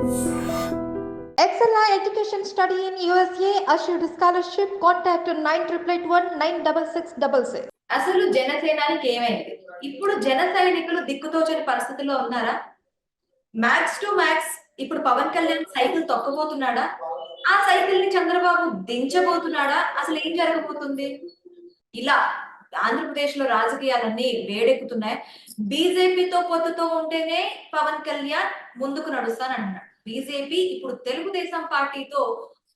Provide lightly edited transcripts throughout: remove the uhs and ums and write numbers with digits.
Excella Education Study in USA assured scholarship. Contact 9881 అసలు జనసేనానికి ఏమైంది? ఇప్పుడు జన సైనికులు దిక్కుతోచని పరిస్థితుల్లో ఉన్నారా? మ్యాక్స్ టు మ్యాక్స్ ఇప్పుడు పవన్ కళ్యాణ్ సైకిల్ తొక్కబోతున్నాడా? ఆ సైకిల్ ని చంద్రబాబు దించబోతున్నాడా? అసలు ఏం జరగబోతుంది? ఇలా ఆంధ్రప్రదేశ్ లో రాజకీయాలన్నీ వేడెక్కుతున్నాయి. బీజేపీతో పొత్తుతో ఉంటేనే పవన్ కళ్యాణ్ ముందుకు నడుస్తానంటున్నాడు. బీజేపీ ఇప్పుడు తెలుగుదేశం పార్టీతో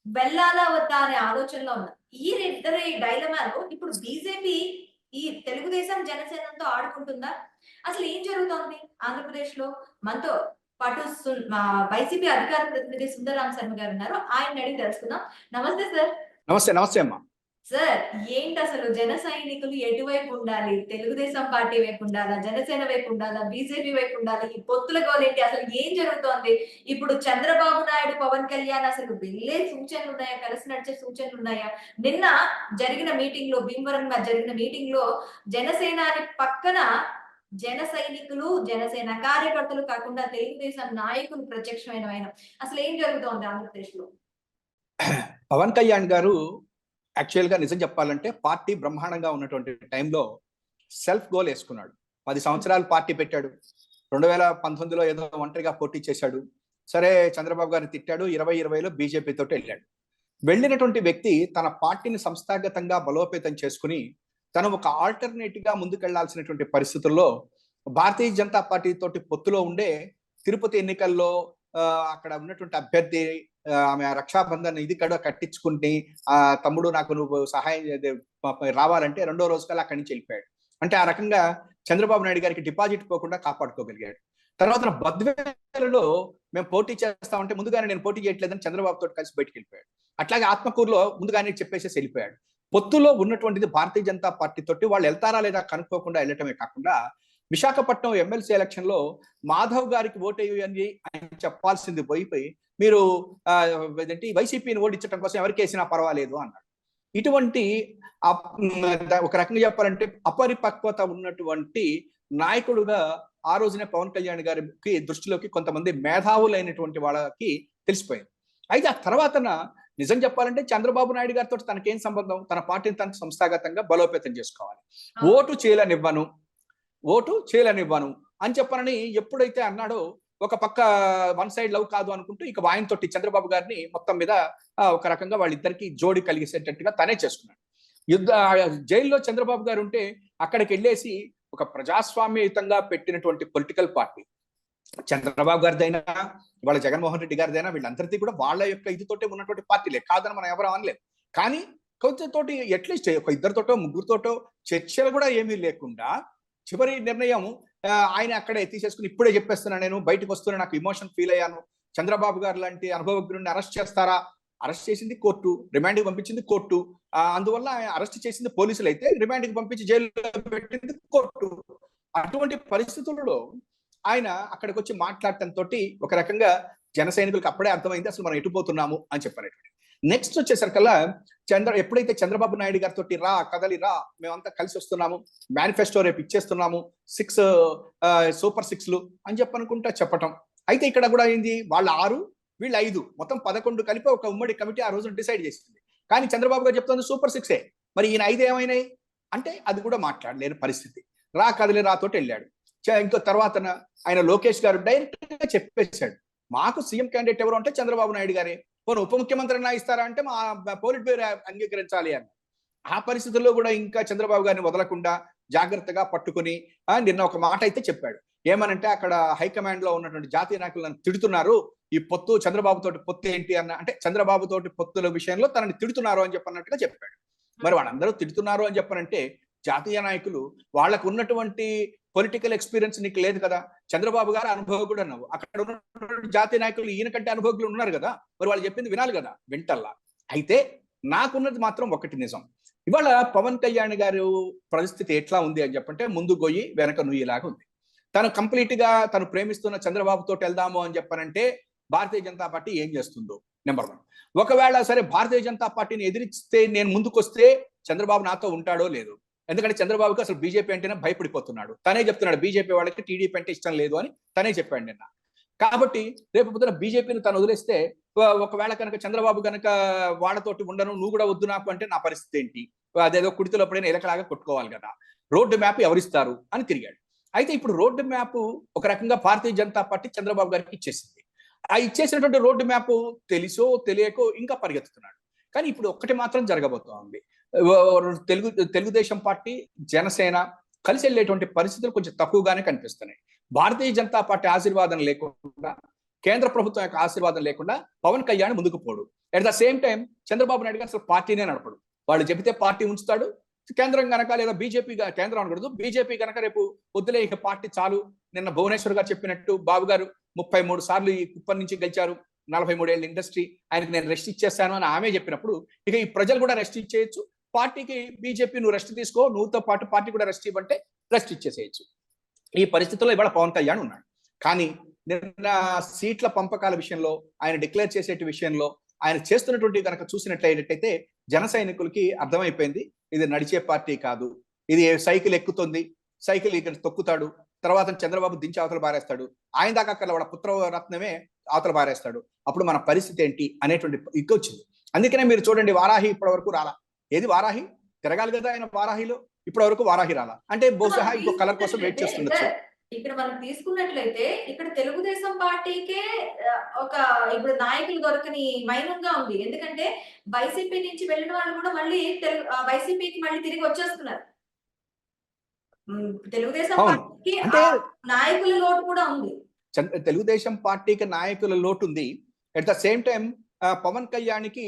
వెళ్ళాలా వద్దా అనే ఆలోచనలో ఉన్నారు. ఈ ఇద్దరి డైలమాలో ఇప్పుడు బీజేపీ ఈ తెలుగుదేశం జనసేనతో ఆడుకుంటుందా? అసలు ఏం జరుగుతోంది ఆంధ్రప్రదేశ్ లో? మనతో పాటు వైసీపీ అధికార ప్రతినిధి సుందరరామ శర్మ గారు ఉన్నారు. ఆయన అడిగి తెలుసుకుందాం. నమస్తే సార్. నమస్తే. నమస్తే అమ్మా. సార్, ఏంటి అసలు జన సైనికులు ఎటువైపు ఉండాలి? తెలుగుదేశం పార్టీ వైపు ఉండాలా, జనసేన వైపు ఉండాలా, బీజేపీ వైపు ఉండాలి? ఈ పొత్తుల గోలేంటి? అసలు ఏం జరుగుతోంది? ఇప్పుడు చంద్రబాబు నాయుడు, పవన్ కళ్యాణ్ అసలు వెళ్ళే సూచనలు ఉన్నాయా? కలిసి నడిచే సూచనలు ఉన్నాయా? నిన్న జరిగిన మీటింగ్ లో, భీమవరం జరిగిన మీటింగ్ లో జనసేనాని పక్కన జన సైనికులు, జనసేన కార్యకర్తలు కాకుండా తెలుగుదేశం నాయకులు ప్రత్యక్షమైన అసలు ఏం జరుగుతోంది ఆంధ్రప్రదేశ్ లో? పవన్ కళ్యాణ్ గారు యాక్చువల్గా నిజం చెప్పాలంటే పార్టీ బ్రహ్మాండంగా ఉన్నటువంటి టైంలో సెల్ఫ్ గోల్ వేసుకున్నాడు. 10 సంవత్సరాలు పార్టీ పెట్టాడు. 2019లో ఏదో ఒంటరిగా పోటీ చేశాడు. సరే, చంద్రబాబు గారిని తిట్టాడు. 2020లో బీజేపీ తోటి వెళ్ళాడు. వెళ్ళినటువంటి వ్యక్తి తన పార్టీని సంస్థాగతంగా బలోపేతం చేసుకుని తను ఒక ఆల్టర్నేటివ్ గా ముందుకెళ్లాల్సినటువంటి పరిస్థితుల్లో భారతీయ జనతా పార్టీ తోటి పొత్తులో ఉండే తిరుపతి ఎన్నికల్లో అక్కడ ఉన్నటువంటి అభ్యర్థి ఆమె రక్షాబంధన్ ఇది కూడా కట్టించుకుని తమ్ముడు నాకు నువ్వు సహాయం రావాలంటే 2వ రోజు కల్లా అక్కడి నుంచి వెళ్ళిపోయాడు. అంటే ఆ రకంగా చంద్రబాబు నాయుడు గారికి డిపాజిట్ పోకుండా కాపాడుకోగలిగాడు. తర్వాత బద్వేలలో మేము పోటీ చేస్తామంటే ముందుగానే నేను పోటీ చేయట్లేదని చంద్రబాబు తోటి కలిసి బయటికి వెళ్ళిపోయాడు. అట్లాగే ఆత్మకూరులో ముందుగానే చెప్పేసేసి వెళ్ళిపోయాడు. పొత్తులో ఉన్నటువంటిది భారతీయ జనతా పార్టీ తోటి వాళ్ళు వెళ్తారా లేదా కనుక్కోకుండా వెళ్ళటమే కాకుండా విశాఖపట్నం ఎమ్మెల్సీ ఎలక్షన్ లో మాధవ్ గారికి ఓటేయండి అని చెప్పాల్సింది పోయిపోయి మీరు వైసీపీని ఓడించడం కోసం ఎవరికి వేసినా పర్వాలేదు అన్నాడు. ఇటువంటి ఒక రకంగా చెప్పాలంటే అపరిపక్వత ఉన్నటువంటి నాయకుడుగా ఆ రోజునే పవన్ కళ్యాణ్ గారికి దృష్టిలోకి కొంతమంది మేధావులైనటువంటి వాళ్ళకి తెలిసిపోయింది. అయితే ఆ తర్వాత నిజం చెప్పాలంటే చంద్రబాబు నాయుడు గారితో తనకేం సంబంధం? తన పార్టీని తనకు సంస్థాగతంగా బలోపేతం చేసుకోవాలి. ఓటు చేయలనివ్వను అని చెప్పనని ఎప్పుడైతే అన్నాడో ఒక పక్క వన్ సైడ్ లవ్ కాదు అనుకుంటూ ఇక ఆయనతోటి చంద్రబాబు గారిని మొత్తం మీద ఒక రకంగా వాళ్ళిద్దరికి జోడి కలిగేసేటట్టుగా తనే చేసుకున్నాడు. జైల్లో చంద్రబాబు గారు ఉంటే అక్కడికి వెళ్ళేసి ఒక ప్రజాస్వామ్యయుతంగా పెట్టినటువంటి పొలిటికల్ పార్టీ చంద్రబాబు గారిదైనా వాళ్ళ జగన్మోహన్ రెడ్డి గారిదైనా వీళ్ళందరిది కూడా వాళ్ళ యొక్క ఇదితోటే ఉన్నటువంటి పార్టీలే, కాదని మనం ఎవరు అనలేదు. కానీ కొంచెంతోటి అట్లీస్ట్ ఒక ఇద్దరితోటో ముగ్గురితోటో చర్చలు కూడా ఏమీ లేకుండా చివరి నిర్ణయం ఆయన అక్కడే తీసేసుకుని ఇప్పుడే చెప్పేస్తున్నా, నేను బయటకు వస్తున్నా, నాకు ఇమోషన్ ఫీల్ అయ్యాను, చంద్రబాబు గారు లాంటి అనుభవజ్ఞుడిని అరెస్ట్ చేస్తారా? అరెస్ట్ చేసింది కోర్టు, రిమాండ్కి పంపించింది కోర్టు. అందువల్ల అరెస్ట్ చేసింది పోలీసులు అయితే రిమాండ్కి పంపించి జైల్లో పెట్టింది కోర్టు. అటువంటి పరిస్థితుల్లో ఆయన అక్కడికి వచ్చి మాట్లాడటంతో ఒక రకంగా జన సైనికులకు అప్పుడే అర్థమైంది అసలు మనం ఎటుపోతున్నాము అని చెప్పనేటువంటి. నెక్స్ట్ వచ్చేసరికల్లా ఎప్పుడైతే చంద్రబాబు నాయుడు గారితో రా కదలిరా మేమంతా కలిసి వస్తున్నాము, మేనిఫెస్టో రేపు ఇచ్చేస్తున్నాము, 6 సూపర్ 6లు అని చెప్పనుకుంటా చెప్పటం. అయితే ఇక్కడ కూడా ఏంది, వాళ్ళ 6 వీళ్ళు 5 మొత్తం 11 కలిపి ఒక ఉమ్మడి కమిటీ ఆ రోజు డిసైడ్ చేసింది. కానీ చంద్రబాబు గారు చెప్తుంది సూపర్ 6ఏ. మరి ఈయన 5 ఏమైనాయి అంటే అది కూడా మాట్లాడలేని పరిస్థితి. రా కదలి రాతోటి వెళ్ళాడు. ఇంకో తర్వాత ఆయన లోకేష్ గారు డైరెక్ట్ గా చెప్పేశాడు, మాకు సీఎం క్యాండిడేట్ ఎవరు అంటే చంద్రబాబు నాయుడు గారే, పోనీ ఉప ముఖ్యమంత్రి ఇస్తారా అంటే మా పోలిట్ బ్యూరో అంగీకరించాలి అని. ఆ పరిస్థితుల్లో కూడా ఇంకా చంద్రబాబు గారిని వదలకుండా జాగ్రత్తగా పట్టుకుని నిన్న ఒక మాట అయితే చెప్పాడు. ఏమనంటే అక్కడ హైకమాండ్ లో ఉన్నటువంటి జాతీయ నాయకులు నన్ను తిడుతున్నారు, ఈ పొత్తు చంద్రబాబు తోటి పొత్తు ఏంటి అన్న, అంటే చంద్రబాబు తోటి పొత్తుల విషయంలో తనని తిడుతున్నారు అని చెప్పన్నట్టుగా చెప్పాడు. మరి వాళ్ళందరూ తిడుతున్నారు అని చెప్పనంటే జాతీయ నాయకులు వాళ్ళకు ఉన్నటువంటి పొలిటికల్ ఎక్స్పీరియన్స్ నీకు లేదు కదా, చంద్రబాబు గారు అనుభవకుడు అన్నావు, అక్కడ ఉన్నటువంటి జాతీయ నాయకులు ఈయన కంటే అనుభవకులు ఉన్నారు కదా, మరి వాళ్ళు చెప్పింది వినాలి కదా, వింటల్లా. అయితే నాకున్నది మాత్రం ఒకటి నిజం, ఇవాళ పవన్ కళ్యాణ్ గారు పరిస్థితి ఎట్లా ఉంది అని చెప్పంటే ముందు గొయ్యి వెనక నుయ్యిలాగా ఉంది. తను కంప్లీట్ గా తను ప్రేమిస్తున్న చంద్రబాబు తోటి వెళ్దాము అని చెప్పనంటే భారతీయ జనతా పార్టీ ఏం చేస్తుందో నెంబర్ 1. ఒకవేళ సరే భారతీయ జనతా పార్టీని ఎదిరిస్తే నేను ముందుకొస్తే చంద్రబాబు నాతో ఉంటాడో లేదు. ఎందుకంటే చంద్రబాబుకి అసలు బీజేపీ అంటేనే భయపడిపోతున్నాడు. తనే చెప్తున్నాడు బీజేపీ వాళ్ళకి టీడీపీ అంటే ఇష్టం లేదు అని తనే చెప్పాడు నిన్న. కాబట్టి రేపు పొద్దున బీజేపీని తను వదిలేస్తే ఒకవేళ కనుక చంద్రబాబు కనుక వాళ్ళతోటి ఉండను, నువ్వు కూడా వద్దు నాకు అంటే నా పరిస్థితి ఏంటి? అదేదో కుడితిలో పడిన ఎలకలాగా కొట్టుకోవాలి కదా. రోడ్డు మ్యాప్ ఎవరిస్తారు అని తిరిగాడు. అయితే ఇప్పుడు రోడ్డు మ్యాప్ ఒక రకంగా భారతీయ జనతా పార్టీ చంద్రబాబు గారికి ఇచ్చేసింది. ఆ ఇచ్చేసినటువంటి రోడ్డు మ్యాప్ తెలిసో తెలియకో ఇంకా పరిగెత్తుతున్నాడు. కానీ ఇప్పుడు ఒక్కటి మాత్రం జరగబోతోంది. తెలుగుదేశం పార్టీ, జనసేన కలిసి వెళ్ళేటువంటి పరిస్థితులు కొంచెం తక్కువగానే కనిపిస్తున్నాయి. భారతీయ జనతా పార్టీ ఆశీర్వాదం లేకుండా, కేంద్ర ప్రభుత్వం యొక్క ఆశీర్వాదం లేకుండా పవన్ కళ్యాణ్ ముందుకు పోడు. At the same time Chandrababu Naidu గారు అసలు పార్టీనే నడపడు. వాళ్ళు చెబితే పార్టీ ఉంచుతాడు. కేంద్రం గనక లేదా బీజేపీ కేంద్రం అనకూడదు, బీజేపీ కనుక రేపు వద్దులే ఇక పార్టీ చాలు, నిన్న భువనేశ్వర్ గారు చెప్పినట్టు బాబు గారు 33 సార్లు ఈ కుప్పం నుంచి గెలిచారు, 43 ఏళ్ళ ఇండస్ట్రీ, ఆయనకి నేను రెస్ట్ ఇచ్చేస్తాను అని ఆమె చెప్పినప్పుడు ఇక ఈ ప్రజలు కూడా రెస్ట్ ఇచ్చేయచ్చు. పార్టీకి బీజేపీ నువ్వు రెస్ట్ తీసుకో, నువ్వుతో పాటు పార్టీ కూడా రెస్ట్ ఇవ్వంటే రెస్ట్ ఇచ్చేసేయచ్చు. ఈ పరిస్థితుల్లో ఇవాళ పవన్ కళ్యాణ్ ఉన్నాడు. కానీ నిన్న సీట్ల పంపకాల విషయంలో, ఆయన డిక్లేర్ చేసే విషయంలో ఆయన చేస్తున్నటువంటి కనుక చూసినట్లయితే జన సైనికులకి అర్థమైపోయింది, ఇది నడిచే పార్టీ కాదు, ఇది సైకిల్ ఎక్కుతుంది, సైకిల్ ఇక్కడ తొక్కుతాడు, తర్వాత చంద్రబాబు దించి అవతల పారేస్తాడు, ఆయన దాకా అక్కడ వాళ్ళ పుత్రరత్నమే అవతల పారేస్తాడు, అప్పుడు మన పరిస్థితి ఏంటి అనేటువంటి ఇక్క వచ్చింది. అందుకనే మీరు చూడండి, వారాహి ఇప్పటి వరకు రాలా. ఏది వారాహి? తిరగాలి కదా ఆయన వారాహిలో, ఇప్పటి వరకు వారాహి రాలా. అంటే బహుశా ఇంకో కలర్ కోసం వెయిట్ చేస్తుండొచ్చు. ఇక్కడ మనం తీసుకున్నట్లయితే ఇక్కడ తెలుగుదేశం పార్టీకే ఒక ఇప్పుడు నాయకులు దొరకని మైనంగా ఉంది. ఎందుకంటే వైసీపీ నుంచి వెళ్ళిన వాళ్ళు కూడా మళ్ళీ వైసీపీకి మళ్ళీ తిరిగి వచ్చేస్తున్నారు. తెలుగుదేశం పార్టీకి నాయకుల లోటు కూడా ఉంది. తెలుగుదేశం పార్టీకి నాయకుల లోటు ఉంది. At the same time Pawan కళ్యాణ్కి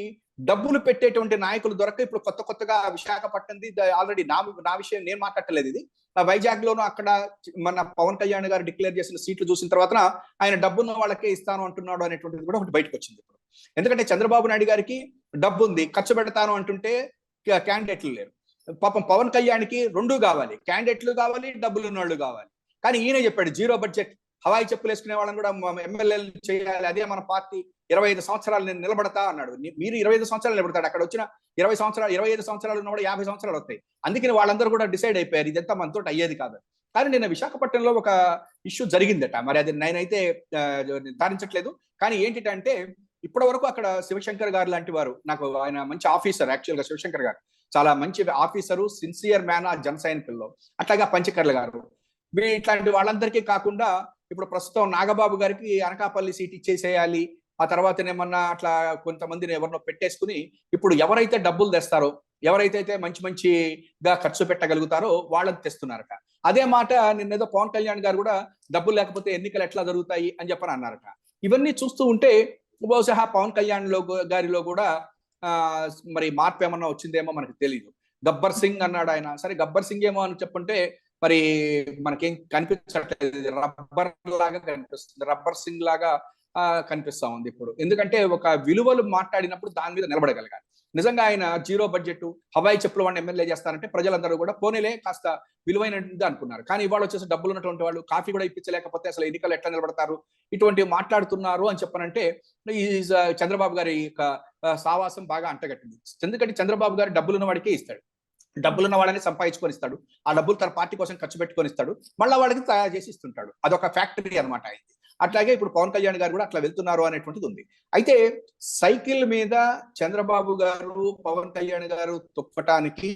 డబ్బులు పెట్టేటువంటి నాయకులు దొరక ఇప్పుడు కొత్తగా విశాఖపట్నంది ఆల్రెడీ నా విషయం నేను మాట్లాడలేదు. ఇది వైజాగ్ లోను అక్కడ మన పవన్ కళ్యాణ్ గారు డిక్లేర్ చేసిన సీట్లు చూసిన తర్వాత ఆయన డబ్బున్న వాళ్ళకే ఇస్తాను అంటున్నాడు అనేటువంటిది కూడా ఒకటి బయటకు వచ్చింది ఇప్పుడు. ఎందుకంటే చంద్రబాబు నాయుడు గారికి డబ్బు ఉంది, ఖర్చు పెడతాను అంటుంటే క్యాండిడేట్లు లేరు. పాపం పవన్ కళ్యాణ్కి రెండూ కావాలి, క్యాండిడేట్లు కావాలి, డబ్బులు ఉన్న వాళ్ళు కావాలి. కానీ ఈయన చెప్పాడు జీరో బడ్జెట్, హవాయి చెప్పులు వేసుకునే వాళ్ళని కూడా ఎమ్మెల్యేలు చేయాలి, అదే మన పార్టీ, 25 సంవత్సరాలు నేను నిలబడతా అన్నాడు. మీరు 25 సంవత్సరాలు నిలబడతాడు, అక్కడ వచ్చిన 25 సంవత్సరాలు ఉన్న కూడా 50 సంవత్సరాలు వస్తాయి. అందుకని వాళ్ళందరూ కూడా డిసైడ్ అయిపోయారు ఇదంతా మనతో అయ్యేది కాదు. కానీ నిన్న విశాఖపట్నంలో ఒక ఇష్యూ జరిగిందట, మరి అది నేనైతే నిర్ధారించట్లేదు. కానీ ఏంటంటే ఇప్పటి వరకు అక్కడ శివశంకర్ గారు లాంటి వారు, నాకు ఆయన మంచి ఆఫీసర్, యాక్చువల్ గా శివశంకర్ గారు చాలా మంచి ఆఫీసరు, సిన్సియర్ మ్యాన్ ఆ జన సైనికుల్లో. అట్లాగా పంచకర్ల గారు, ఇట్లాంటి వాళ్ళందరికీ కాకుండా ఇప్పుడు ప్రస్తుతం నాగబాబు గారికి అనకాపల్లి సీట్ ఇచ్చేసేయాలి, ఆ తర్వాత ఏమన్నా అట్లా కొంతమందిని ఎవరినో పెట్టేసుకుని ఇప్పుడు ఎవరైతే డబ్బులు తెస్తారో, ఎవరైతే మంచిగా ఖర్చు పెట్టగలుగుతారో వాళ్ళని తెస్తున్నారట. అదే మాట నిన్నేదో పవన్ కళ్యాణ్ గారు కూడా డబ్బులు లేకపోతే ఎన్నికలు ఎట్లా జరుగుతాయి అని చెప్పని అన్నారట. ఇవన్నీ చూస్తూ ఉంటే బహుశా పవన్ కళ్యాణ్ గారిలో కూడా మరి మార్పు ఏమన్నా వచ్చిందేమో మనకు తెలియదు. గబ్బర్ సింగ్ అన్నాడు ఆయన, సరే గబ్బర్ సింగ్ ఏమో అని చెప్పుంటే మరి మనకేం కనిపించట్లేదు, రబ్బర్ లాగా కనిపిస్తుంది, రబ్బర్ సింగ్ లాగా కనిపిస్తా ఉంది ఇప్పుడు. ఎందుకంటే ఒక విలువలు మాట్లాడినప్పుడు దాని మీద నిలబడగలగాలి. నిజంగా ఆయన జీరో బడ్జెట్, హవాయి చెప్పులు వాడిని ఎమ్మెల్యే చేస్తారంటే ప్రజలందరూ కూడా పోనీలే కాస్త విలువైనది అనుకున్నారు. కానీ ఇవాళ వచ్చేసి డబ్బులు ఉన్నటువంటి వాళ్ళు కాఫీ కూడా ఇప్పించలేకపోతే అసలు ఎన్నికలు ఎట్లా నిలబడతారు, ఇటువంటివి మాట్లాడుతున్నారు అని చెప్పనంటే ఈ చంద్రబాబు గారి సావాసం బాగా అంటగట్టింది. ఎందుకంటే చంద్రబాబు గారు డబ్బులున్న వాడికే ఇస్తాడు, డబ్బులున్న వాళ్ళని సంపాదించుకొని ఇస్తాడు, ఆ డబ్బులు తన పార్టీ కోసం ఖర్చు పెట్టుకొని ఇస్తాడు, మళ్ళీ వాళ్ళకి తయారు చేసి ఇస్తుంటాడు. అదొక ఫ్యాక్టరీ అనమాట అయింది. అట్లాగే ఇప్పుడు పవన్ కళ్యాణ్ గారు కూడా అట్లా వెళ్తున్నారు అనేటువంటిది ఉంది. అయితే సైకిల్ మీద చంద్రబాబు గారు పవన్ కళ్యాణ్ గారు తొక్కటానికి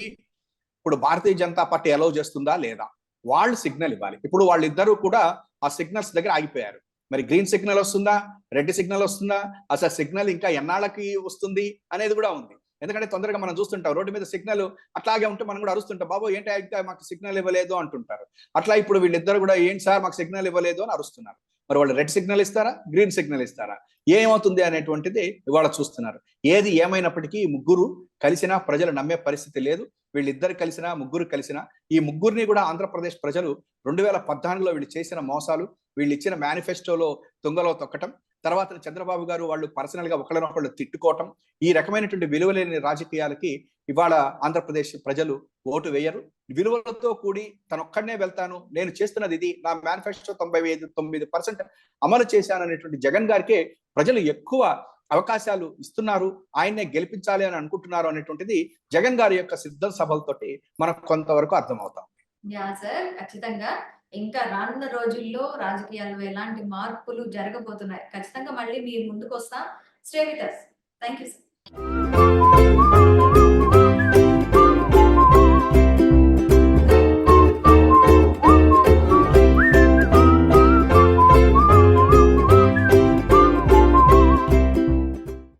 ఇప్పుడు భారతీయ జనతా పార్టీ అలౌ చేస్తుందా లేదా, వాళ్ళు సిగ్నల్ ఇవ్వాలి. ఇప్పుడు వాళ్ళిద్దరూ కూడా ఆ సిగ్నల్స్ దగ్గర ఆగిపోయారు. మరి గ్రీన్ సిగ్నల్ వస్తుందా, రెడ్ సిగ్నల్ వస్తుందా, అసలు సిగ్నల్ ఇంకా ఎన్నాళ్ళకి వస్తుంది అనేది కూడా ఉంది. ఎందుకంటే తొందరగా మనం చూస్తుంటాం రోడ్డు మీద సిగ్నల్ అట్లాగే ఉంటే మనం కూడా అరుస్తుంటాం, బాబు ఏంటి అయితే మాకు సిగ్నల్ ఇవ్వలేదు అంటుంటారు. అట్లా ఇప్పుడు వీళ్ళిద్దరు కూడా ఏంటి సార్ మాకు సిగ్నల్ ఇవ్వలేదు అని అరుస్తున్నారు. మరి వాళ్ళు రెడ్ సిగ్నల్ ఇస్తారా, గ్రీన్ సిగ్నల్ ఇస్తారా, ఏమవుతుంది అనేటువంటిది ఇవాళ చూస్తున్నారు. ఏది ఏమైనప్పటికీ ముగ్గురు కలిసినా ప్రజలు నమ్మే పరిస్థితి లేదు. వీళ్ళిద్దరు కలిసినా, ముగ్గురు కలిసినా, ఈ ముగ్గురిని కూడా ఆంధ్రప్రదేశ్ ప్రజలు 2014లో వీళ్ళు చేసిన మోసాలు, వీళ్ళు ఇచ్చిన మేనిఫెస్టోలో తుంగలో తొక్కటం, తర్వాత చంద్రబాబు గారు వాళ్ళు పర్సనల్ గా ఒకళ్ళనొకళ్ళు తిట్టుకోవటం, ఈ రకమైనటువంటి విలువలేని రాజకీయాలకి ఇవాళ ఆంధ్రప్రదేశ్ ప్రజలు ఓటు వేయరు. విలువలతో కూడి తనొక్కడనే వెళ్తాను, నేను చేస్తున్నది ఇది, నా మేనిఫెస్టో 99% అమలు చేశాను అనేటువంటి జగన్ గారికే ప్రజలు ఎక్కువ అవకాశాలు ఇస్తున్నారు, ఆయన్నే గెలిపించాలి అని అనుకుంటున్నారు అనేటువంటిది జగన్ గారి యొక్క సిద్ధ సభలతోటి మనకు కొంతవరకు అర్థమవుతాం. యా సార్, ఖచ్చితంగా ఇంకా రానున్న రోజుల్లో రాజకీయాల్లో ఎలాంటి మార్పులు జరగబోతున్నాయి. ఖచ్చితంగా మళ్ళీ మీ ముందుకు వస్తాం. Stay with us. Thank you sir.